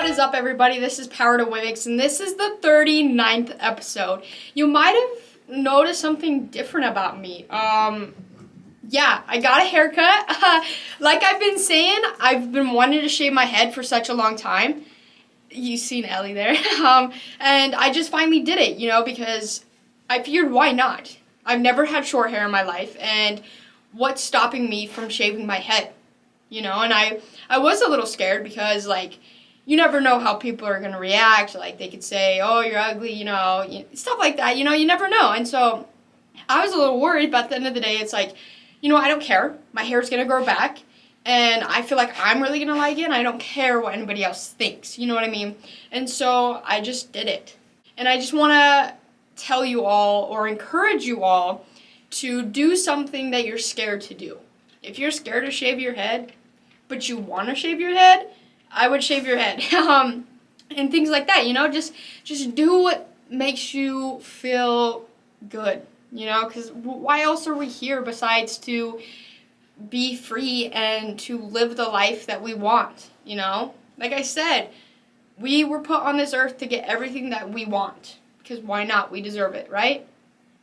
is up, everybody? This is Power to Womxn, and this is the 39th episode. You might have noticed something different about me. Yeah, I got a haircut. Like I've been saying, I've been wanting to shave my head for such a long time. You've seen Ellie there. And I just finally did it, because I figured, why not? I've never had short hair in my life, and what's stopping me from shaving my head? And I was a little scared because, you never know how people are going to react. They could say, oh, you're ugly, stuff like that. You never know. And so I was a little worried, but at the end of the day, it's I don't care. My hair's going to grow back, and I feel like I'm really going to like it, and I don't care what anybody else thinks. You know what I mean? And so I just did it. And I just want to tell you all or encourage you all to do something that you're scared to do. If you're scared to shave your head, but you want to shave your head, I would shave your head. And things like that, just do what makes you feel good, because why else are we here besides to be free and to live the life that we want, Like I said, we were put on this earth to get everything that we want, because why not? We deserve it, right?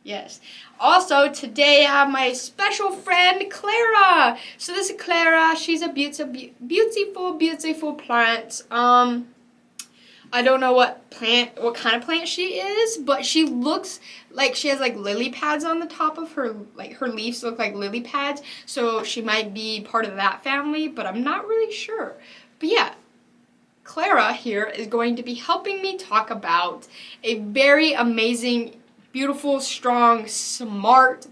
Yes. Also, today I have my special friend, Clara. So this is Clara. She's a beautiful, beautiful plant. I don't know what kind of plant she is, but she looks like she has lily pads on the top of her, her leaves look like lily pads. So she might be part of that family, but I'm not really sure. But yeah, Clara here is going to be helping me talk about a very amazing, beautiful, strong, smart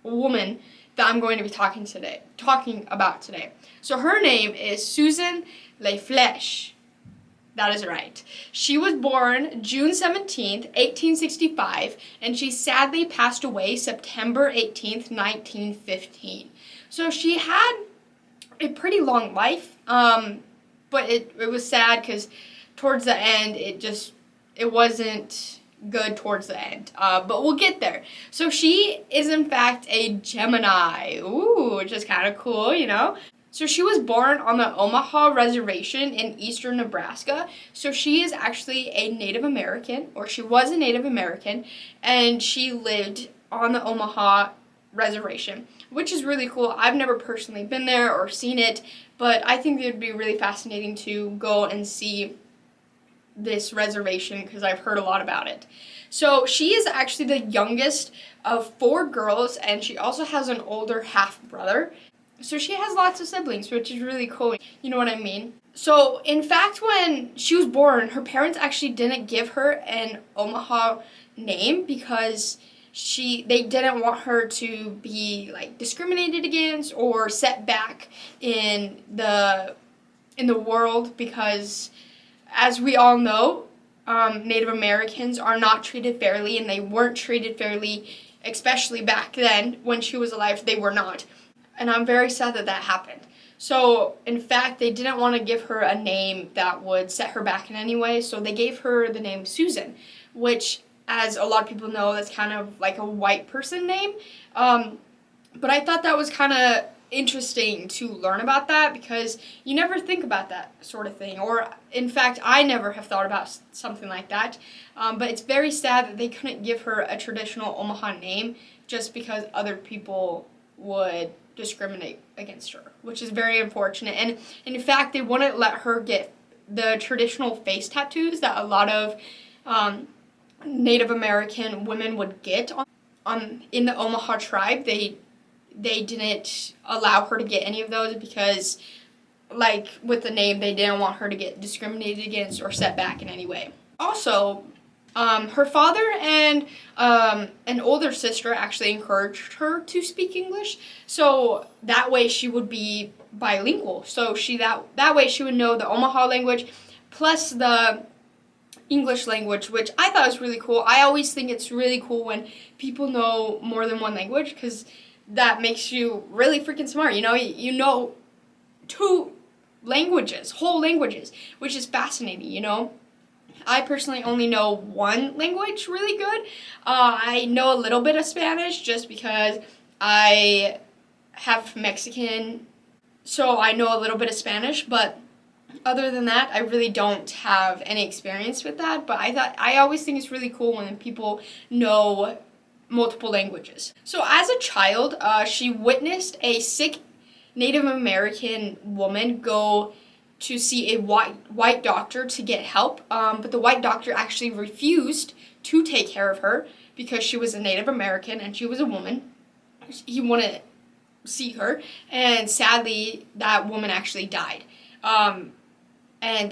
woman that I'm going to be talking about today. So her name is Susan Le Flesche. That is right. She was born June 17th, 1865, and she sadly passed away September 18th, 1915. So she had a pretty long life, but it was sad because towards the end, it wasn't good towards the end, but we'll get there. So she is in fact a Gemini, which is kind of cool, So she was born on the Omaha Reservation in eastern Nebraska. So she is actually a Native American, or she was a Native American, and she lived on the Omaha Reservation, which is really cool. I've never personally been there or seen it, but I think it would be really fascinating to go and see this reservation because I've heard a lot about it. So she is actually the youngest of 4 girls, and she also has an older half-brother. So she has lots of siblings, which is really cool. You know what I mean? So, in fact, when she was born, her parents actually didn't give her an Omaha name because they didn't want her to be discriminated against or set back in the world, because as we all know, Native Americans are not treated fairly, and they weren't treated fairly, especially back then when she was alive. They were not. And I'm very sad that happened. So, in fact, they didn't want to give her a name that would set her back in any way, so they gave her the name Susan, which, as a lot of people know, that's kind of like a white person name. But I thought that was kind of interesting to learn about that, because you never think about that sort of thing, or in fact I never have thought about something like that, but it's very sad that they couldn't give her a traditional Omaha name just because other people would discriminate against her, which is very unfortunate. And in fact, they wouldn't let her get the traditional face tattoos that a lot of Native American women would get in the Omaha tribe. They didn't allow her to get any of those because, with the name, they didn't want her to get discriminated against or set back in any way. Also, her father and an older sister actually encouraged her to speak English, so that way she would be bilingual. So that way she would know the Omaha language plus the English language, which I thought was really cool. I always think it's really cool when people know more than one language, because that makes you really freaking smart. You know 2 languages, whole languages, which is fascinating, I personally only know 1 language really good. I know a little bit of Spanish just because I have Mexican, so I know a little bit of Spanish, but Other than that, I really don't have any experience with that, but I always think it's really cool when people know multiple languages. So as a child, she witnessed a sick Native American woman go to see a white doctor to get help, but the white doctor actually refused to take care of her because she was a Native American and she was a woman. He wanted to see her, and sadly, that woman actually died. And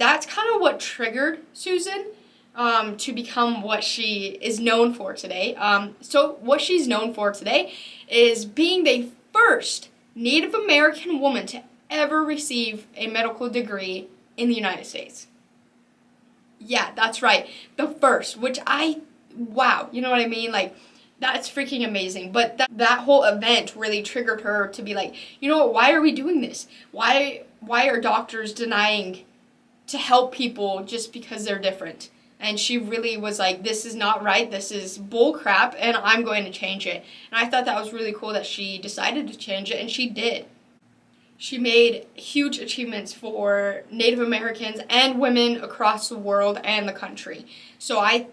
that's kind of what triggered Susan to become what she is known for today. So what she's known for today is being the first Native American woman to ever receive a medical degree in the United States. Yeah, that's right. The first, which wow, you know what I mean? Like, that's freaking amazing. But that whole event really triggered her to be like, you know what, why are we doing this? Why are doctors denying to help people just because they're different? And she really was like, this is not right, this is bull crap, and I'm going to change it. And I thought that was really cool that she decided to change it, and she did. She made huge achievements for Native Americans and women across the world and the country. So I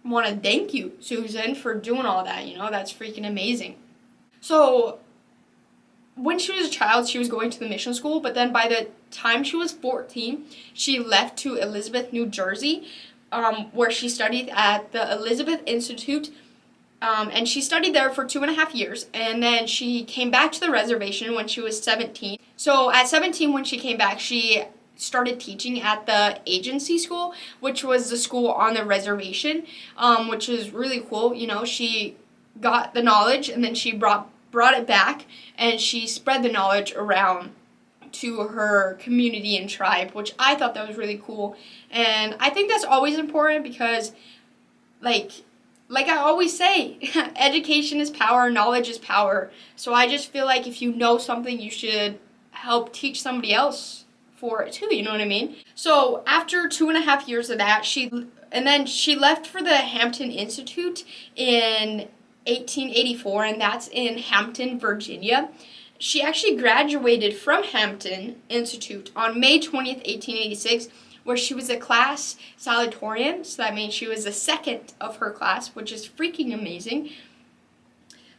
want to thank you, Susan, for doing all that. You know, that's freaking amazing. So when she was a child, she was going to the mission school, but then by the time she was 14, she left to Elizabeth, New Jersey, where she studied at the Elizabeth Institute, and she studied there for 2.5 years, and then she came back to the reservation when she was 17. So at 17, when she came back, she started teaching at the agency school, which was the school on the reservation, which is really cool. You know, she got the knowledge, and then she brought it back, and she spread the knowledge around to her community and tribe, which I thought that was really cool. And I think that's always important because, like I always say, education is power, knowledge is power. So I just feel like if you know something, you should help teach somebody else for it too, you know what I mean? So after 2.5 years of that, she left for the Hampton Institute in 1884, and that's in Hampton, Virginia. She actually graduated from Hampton Institute on May 20th, 1886, where she was a class salutatorian, so that means she was the second of her class, which is freaking amazing.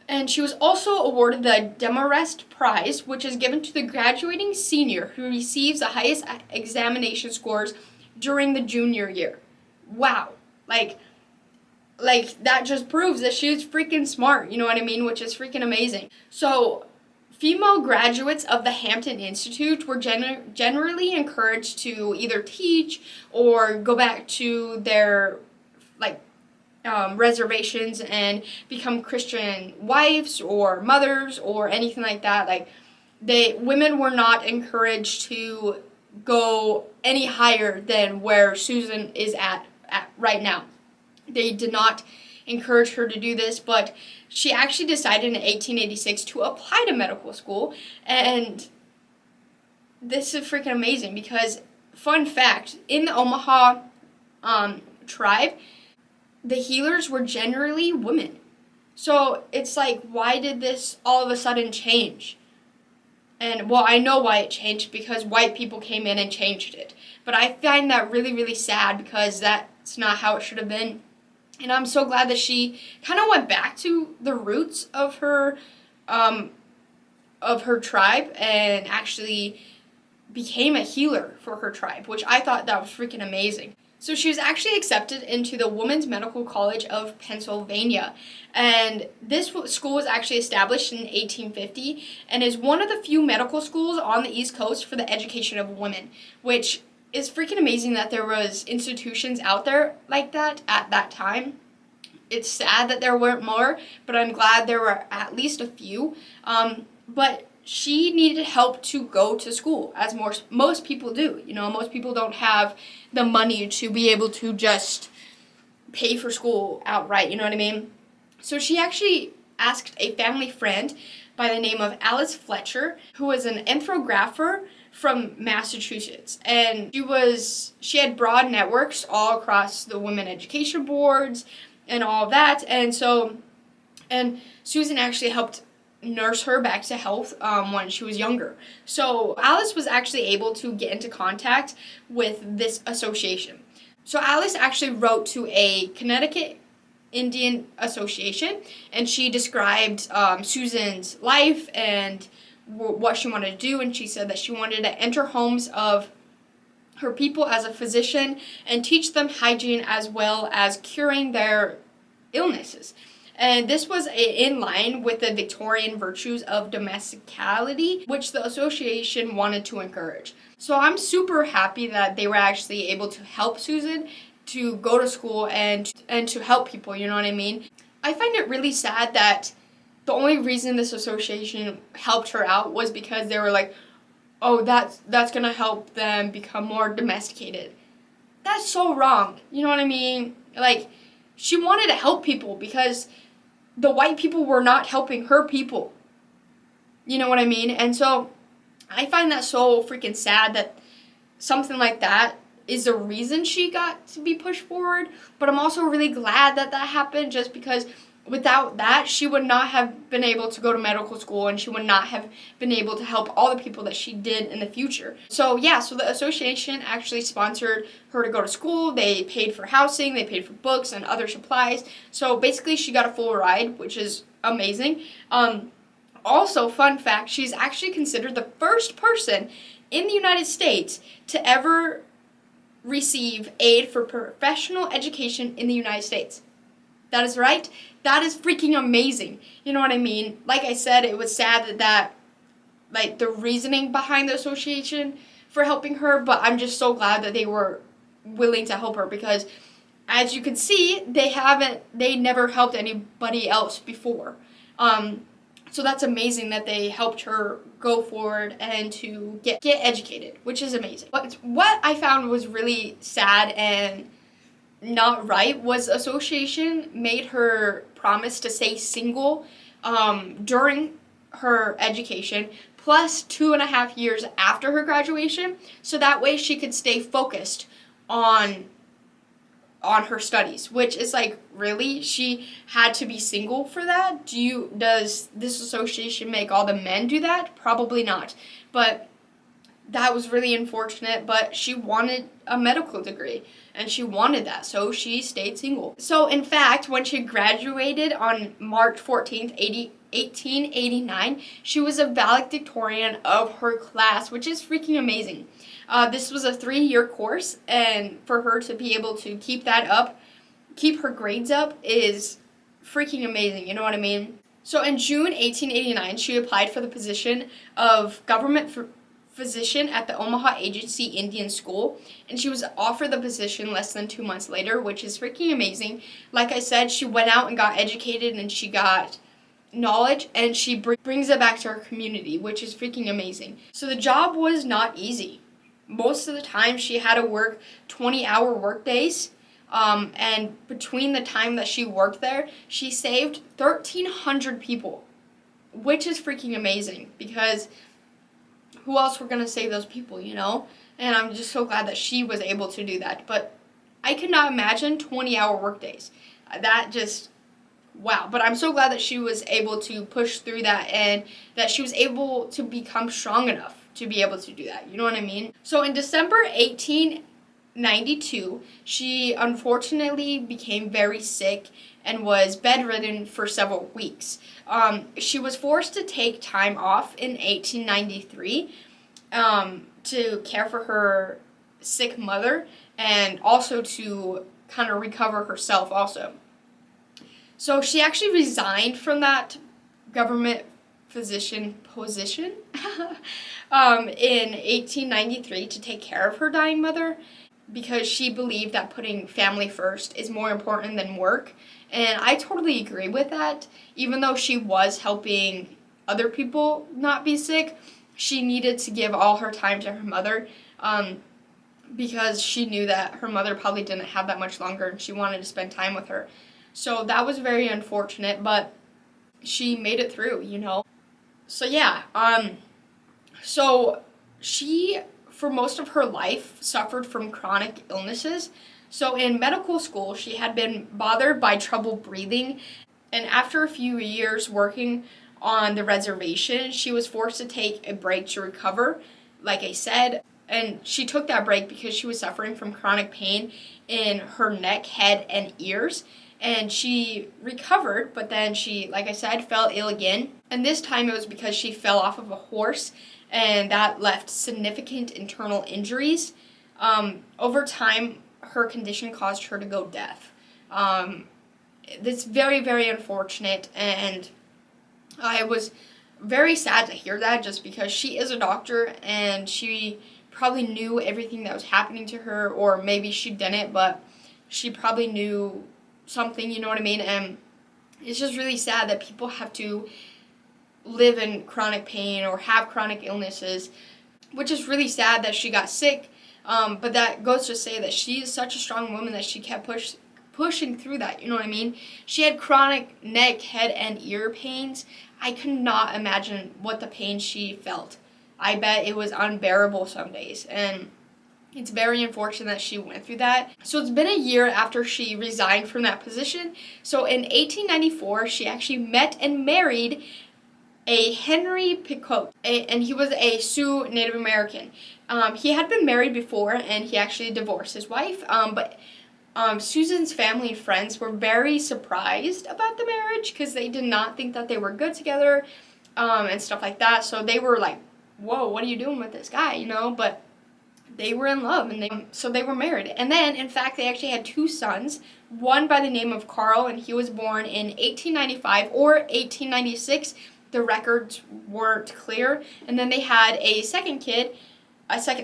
And she was also awarded the Demarest Prize, which is given to the graduating senior who receives the highest examination scores during the junior year. Wow. Like that just proves that she was freaking smart, you know what I mean, which is freaking amazing. So female graduates of the Hampton Institute were generally encouraged to either teach or go back to their reservations and become Christian wives or mothers or anything like that. Like, women were not encouraged to go any higher than where Susan is at right now. They did not encourage her to do this, but she actually decided in 1886 to apply to medical school, and this is freaking amazing because, fun fact, in the Omaha tribe, the healers were generally women. So it's like, why did this all of a sudden change? And, well, I know why it changed, because white people came in and changed it. But I find that really, really sad because that's not how it should have been. And I'm so glad that she kind of went back to the roots of her tribe and actually became a healer for her tribe, which I thought that was freaking amazing. So she was actually accepted into the Women's Medical College of Pennsylvania. And this school was actually established in 1850 and is one of the few medical schools on the East Coast for the education of women, which is freaking amazing that there was institutions out there like that at that time. It's sad that there weren't more, but I'm glad there were at least a few. But she needed help to go to school, as most people do. You know, most people don't have the money to be able to just pay for school outright, you know what I mean? So she actually asked a family friend by the name of Alice Fletcher, who was an ethnographer from Massachusetts, and she had broad networks all across the women education boards and all of that, and Susan actually helped nurse her back to health when she was younger. So Alice was actually able to get into contact with this association. So Alice actually wrote to a Connecticut Indian Association, and she described Susan's life and what she wanted to do, and she said that she wanted to enter homes of her people as a physician and teach them hygiene as well as curing their illnesses. And this was in line with the Victorian virtues of domesticality, which the association wanted to encourage. So I'm super happy that they were actually able to help Susan to go to school and to help people, you know what I mean? I find it really sad that the only reason this association helped her out was because they were like, oh, that's gonna help them become more domesticated. That's so wrong, you know what I mean? Like, she wanted to help people because the white people were not helping her people. You know what I mean? And so I find that so freaking sad that something like that is the reason she got to be pushed forward. But I'm also really glad that that happened, just because without that, she would not have been able to go to medical school, and she would not have been able to help all the people that she did in the future. So yeah, so the association actually sponsored her to go to school. They paid for housing, they paid for books and other supplies. So basically she got a full ride, which is amazing. Also, fun fact, she's actually considered the first person in the United States to ever receive aid for professional education in the United States. That is right. That is freaking amazing. You know what I mean? Like I said, it was sad that like the reasoning behind the association for helping her, but I'm just so glad that they were willing to help her, because as you can see, they never helped anybody else before. So that's amazing that they helped her go forward and to get educated, which is amazing. But what I found was really sad and not right was association made her promise to stay single during her education, plus 2.5 years after her graduation, so that way she could stay focused on her studies, which is like, really? She had to be single for that? Does this association make all the men do that? Probably not. But that was really unfortunate, but she wanted a medical degree, and she wanted that, so she stayed single. So in fact, when she graduated on March 14th, 1889, she was a valedictorian of her class, which is freaking amazing. This was a 3-year course, and for her to be able to keep that up, keep her grades up, is freaking amazing, you know what I mean? So in June 1889, she applied for the position of government physician at the Omaha Agency Indian School, and she was offered the position less than 2 months later, which is freaking amazing. Like I said, she went out and got educated, and she got knowledge, and she brings it back to her community, which is freaking amazing. So the job was not easy. Most of the time she had to work 20-hour work days, and between the time that she worked there, she saved 1,300 people, which is freaking amazing, because who else were going to save those people, you know? And I'm just so glad that she was able to do that. But I could not imagine 20-hour work days. That just, wow. But I'm so glad that she was able to push through that, and that she was able to become strong enough to be able to do that. You know what I mean? So in December 1892, she unfortunately became very sick and was bedridden for several weeks. She was forced to take time off in 1893 to care for her sick mother, and also to kind of recover herself also. So she actually resigned from that government physician position in 1893 to take care of her dying mother, because she believed that putting family first is more important than work. And I totally agree with that. Even though she was helping other people not be sick, she needed to give all her time to her mother, because she knew that her mother probably didn't have that much longer, and she wanted to spend time with her. So that was very unfortunate, but she made it through, you know. So yeah, so she, for most of her life, suffered from chronic illnesses. So in medical school, she had been bothered by trouble breathing, and after a few years working on the reservation. She was forced to take a break to recover, like I said, and she took that break because she was suffering from chronic pain in her neck, head, and ears. And she recovered, but then she, like I said, fell ill again. And this time it was because she fell off of a horse, and that left significant internal injuries. Over time, her condition caused her to go deaf. It's very, very unfortunate, and I was very sad to hear that, just because she is a doctor and she probably knew everything that was happening to her, or maybe she didn't, but she probably knew something, you know what I mean? And it's just really sad that people have to live in chronic pain or have chronic illnesses, which is really sad that she got sick. But that goes to say that she is such a strong woman that she kept pushing through that, you know what I mean? She had chronic neck, head, and ear pains. I could not imagine what the pain she felt. I bet it was unbearable some days, and it's very unfortunate that she went through that. So it's been a year after she resigned from that position. So in 1894, she actually met and married a Henry Picot, and he was a Sioux Native American. He had been married before, and he actually divorced his wife, but Susan's family and friends were very surprised about the marriage because they did not think that they were good together, and stuff like that. So they were like, whoa, what are you doing with this guy, you know? But they were in love, and so they were married. And then, in fact, they actually had 2 sons, one by the name of Carl, and he was born in 1895 or 1896. The records weren't clear. And then they had a second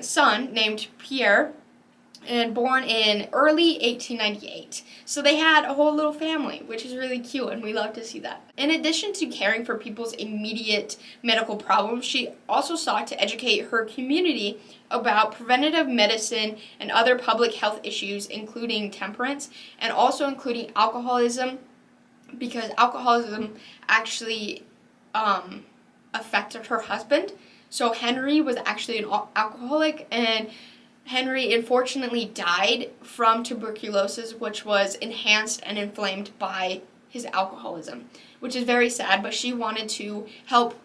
son named Pierre, and born in early 1898. So they had a whole little family, which is really cute, and we love to see that. In addition to caring for people's immediate medical problems, she also sought to educate her community about preventative medicine and other public health issues, including temperance, and also including alcoholism, because alcoholism actually affected her husband. So Henry was actually an alcoholic, and Henry unfortunately died from tuberculosis, which was enhanced and inflamed by his alcoholism, which is very sad, but she wanted to help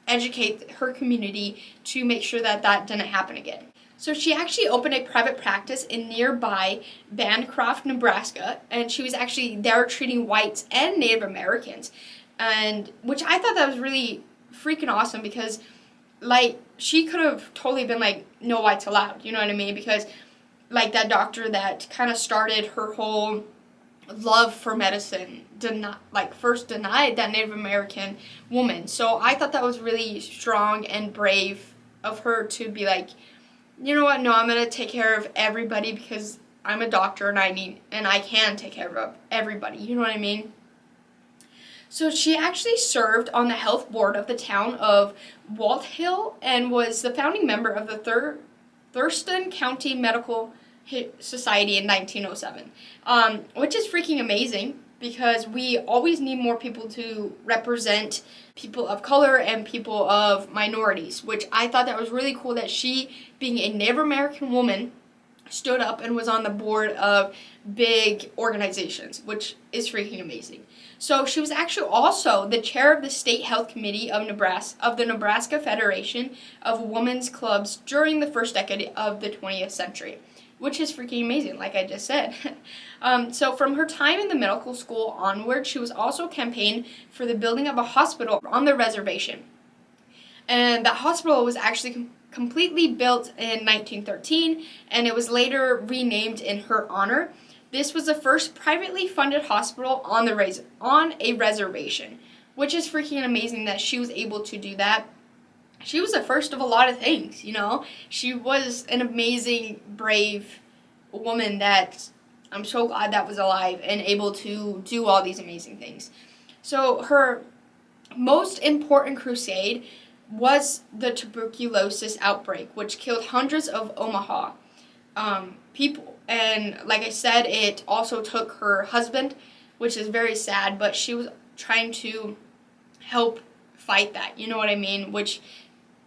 educate her community to make sure that that didn't happen again. So she actually opened a private practice in nearby Bancroft, Nebraska, and she was actually there treating whites and Native Americans, and which I thought that was really freaking awesome, because like, she could have totally been like, no whites allowed, you know what I mean? Because, like, that doctor that kind of started her whole love for medicine first denied that Native American woman. So I thought that was really strong and brave of her to be like, you know what, no, I'm going to take care of everybody because I'm a doctor and I can take care of everybody, you know what I mean? So she actually served on the health board of the town of Walthill and was the founding member of the Thurston County Medical Society in 1907, which is freaking amazing, because we always need more people to represent people of color and people of minorities, which I thought that was really cool that she, being a Native American woman, stood up and was on the board of big organizations, which is freaking amazing. So she was actually also the chair of the State Health Committee of the Nebraska Federation of Women's Clubs during the first decade of the 20th century, which is freaking amazing, like I just said. So from her time in the medical school onward, she was also campaigning for the building of a hospital on the reservation. And that hospital was actually completely built in 1913, and it was later renamed in her honor. This was the first privately funded hospital on a reservation, which is freaking amazing that she was able to do that. She was the first of a lot of things, you know. She was an amazing, brave woman that I'm so glad that was alive and able to do all these amazing things. So her most important crusade was the tuberculosis outbreak, which killed hundreds of Omaha people. And like I said, it also took her husband, which is very sad, but she was trying to help fight that, you know what I mean? Which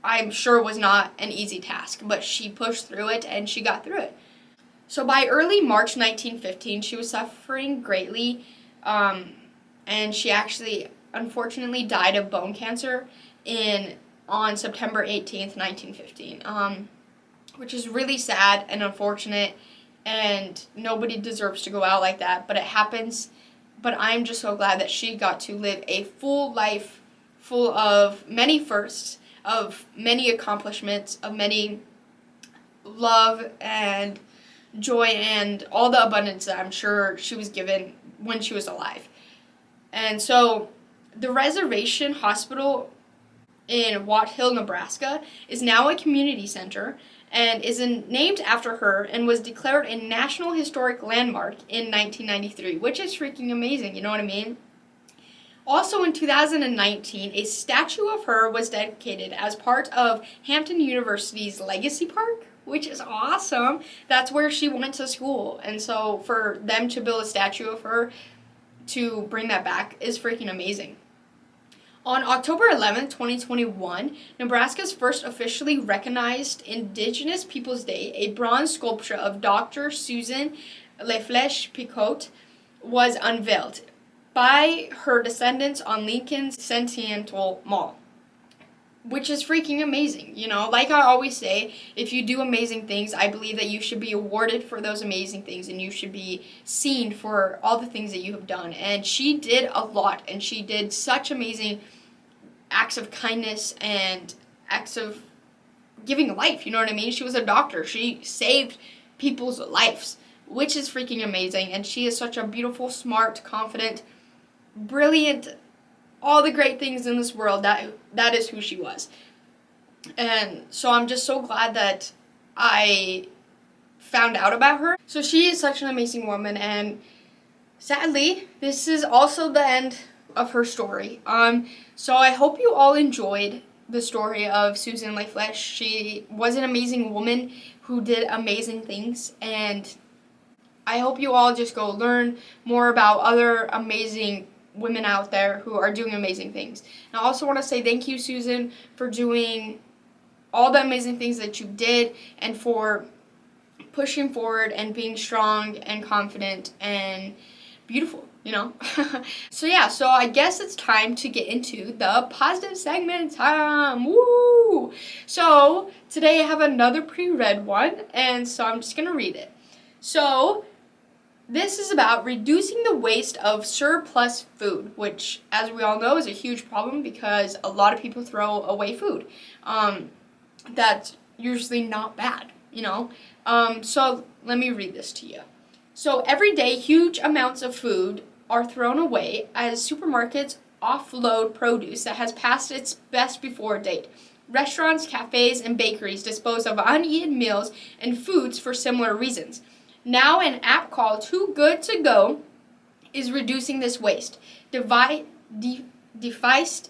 I'm sure was not an easy task, but she pushed through it and she got through it. So by early March 1915, she was suffering greatly, and she actually unfortunately died of bone cancer on September 18th, 1915, which is really sad and unfortunate, and nobody deserves to go out like that, but it happens. But I'm just so glad that she got to live a full life full of many firsts, of many accomplishments, of many love and joy and all the abundance that I'm sure she was given when she was alive. And so the reservation hospital in Wat Hill, Nebraska is now a community center and is named after her and was declared a National Historic Landmark in 1993, which is freaking amazing, you know what I mean? Also in 2019, a statue of her was dedicated as part of Hampton University's Legacy Park, which is awesome. That's where she went to school, and so for them to build a statue of her to bring that back is freaking amazing. On October 11, 2021, Nebraska's first officially recognized Indigenous Peoples Day, a bronze sculpture of Dr. Susan Le Flesche Picot was unveiled by her descendants on Lincoln's Centennial Mall, which is freaking amazing. You know, like I always say, if you do amazing things, I believe that you should be awarded for those amazing things, and you should be seen for all the things that you have done. And she did a lot, and she did such amazing acts of kindness and acts of giving life, you know what I mean? She was a doctor. She saved people's lives, which is freaking amazing. And she is such a beautiful, smart, confident, brilliant, all the great things in this world. That is who she was. And so I'm just so glad that I found out about her. So she is such an amazing woman, and sadly, this is also the end of her story. So I hope you all enjoyed the story of Susan Le Flesche. She was an amazing woman who did amazing things, and I hope you all just go learn more about other amazing women out there who are doing amazing things. And I also want to say thank you, Susan, for doing all the amazing things that you did, and for pushing forward and being strong and confident and beautiful, you know? So I guess it's time to get into the positive segment time. Woo! So today I have another pre-read one, and so I'm just gonna read it. So this is about reducing the waste of surplus food, which, as we all know, is a huge problem because a lot of people throw away food. That's usually not bad, you know? So let me read this to you. So every day, huge amounts of food are thrown away as supermarkets offload produce that has passed its best before date. Restaurants, cafes, and bakeries dispose of uneaten meals and foods for similar reasons. Now an app called Too Good To Go is reducing this waste. Devised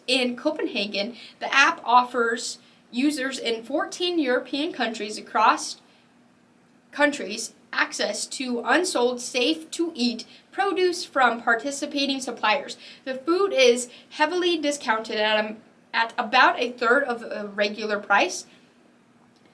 in Copenhagen, the app offers users in 14 European countries access to unsold, safe-to-eat produce from participating suppliers. The food is heavily discounted at about a third of the regular price.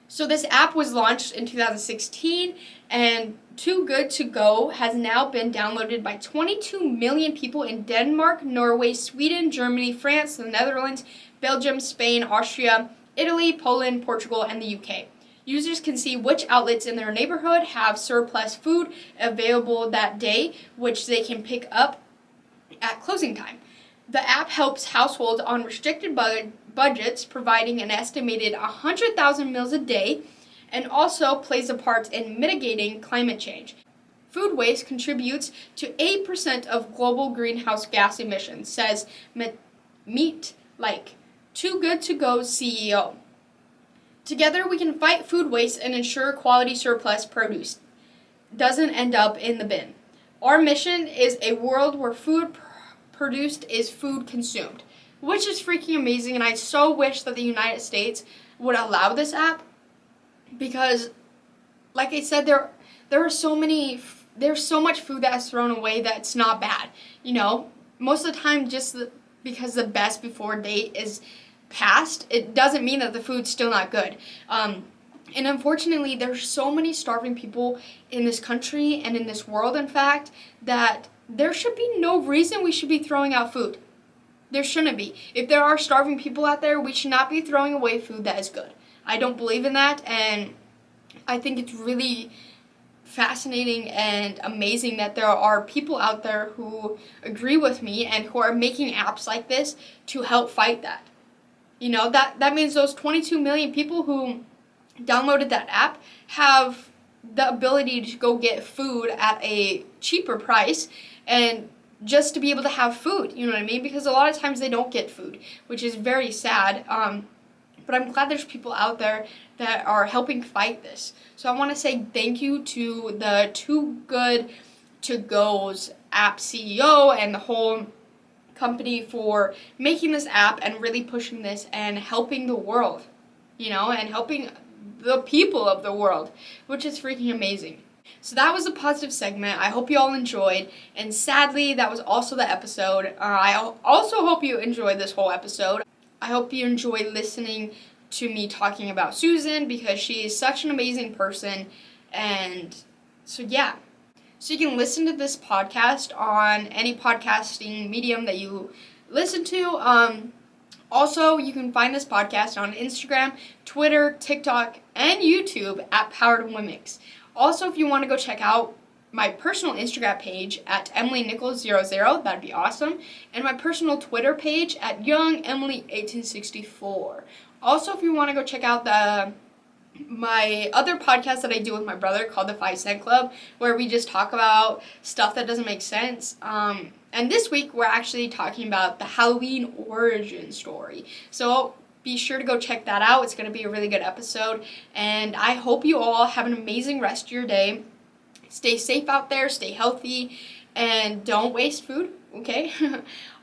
So this app was launched in 2016, and Too Good To Go has now been downloaded by 22 million people in Denmark, Norway, Sweden, Germany, France, the Netherlands, Belgium, Spain, Austria, Italy, Poland, Portugal, and the UK. Users can see which outlets in their neighborhood have surplus food available that day, which they can pick up at closing time. The app helps households on restricted budgets, providing an estimated 100,000 meals a day, and also plays a part in mitigating climate change. Food waste contributes to 8% of global greenhouse gas emissions, says Meet Like, Too Good To Go's CEO. Together we can fight food waste and ensure quality surplus produce doesn't end up in the bin. Our mission is a world where food produced is food consumed, which is freaking amazing, and I so wish that the United States would allow this app, because like I said, there's so much food that is thrown away that's not bad, you know? Most of the time, because the best before date is passed, it doesn't mean that the food's still not good. And unfortunately, there's so many starving people in this country and in this world, in fact, that there should be no reason we should be throwing out food. There shouldn't be. If there are starving people out there, we should not be throwing away food that is good. I don't believe in that, and I think it's really fascinating and amazing that there are people out there who agree with me and who are making apps like this to help fight that. You know, that means those 22 million people who downloaded that app have the ability to go get food at a cheaper price and just to be able to have food, you know what I mean? Because a lot of times they don't get food, which is very sad. But I'm glad there's people out there that are helping fight this. So I want to say thank you to the Too Good To Go's app CEO and the whole company for making this app and really pushing this and helping the world, you know, and helping the people of the world, which is freaking amazing. So that was a positive segment. I hope you all enjoyed, and sadly, that was also the episode. I also hope you enjoyed this whole episode. I hope you enjoy listening to me talking about Susan because she is such an amazing person, and so yeah. So you can listen to this podcast on any podcasting medium that you listen to. Also, you can find this podcast on Instagram, Twitter, TikTok, and YouTube at Powered Womxn. Also, if you want to go check out my personal Instagram page at EmilyNichols00, that'd be awesome, and my personal Twitter page at YoungEmily1864. Also, if you want to go check out my other podcast that I do with my brother called the 5 Cent Club, where we just talk about stuff that doesn't make sense. And this week, we're actually talking about the Halloween origin story. So be sure to go check that out. It's going to be a really good episode. And I hope you all have an amazing rest of your day. Stay safe out there, stay healthy, and don't waste food, okay?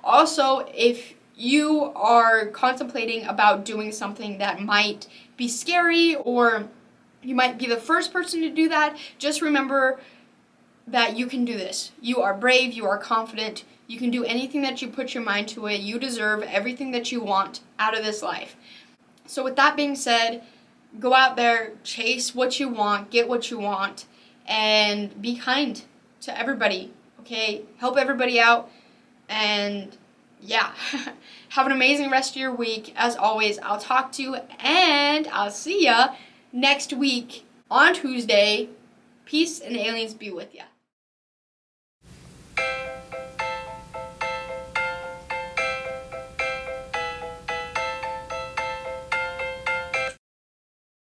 Also, if you are contemplating about doing something that might be scary or you might be the first person to do that, just remember that you can do this. You are brave, you are confident, you can do anything that you put your mind to it. You deserve everything that you want out of this life. So with that being said, go out there, chase what you want, get what you want, and be kind to everybody, okay? Help everybody out, and yeah. Have an amazing rest of your week. As always, I'll talk to you, and I'll see ya next week on Tuesday. Peace and aliens be with ya.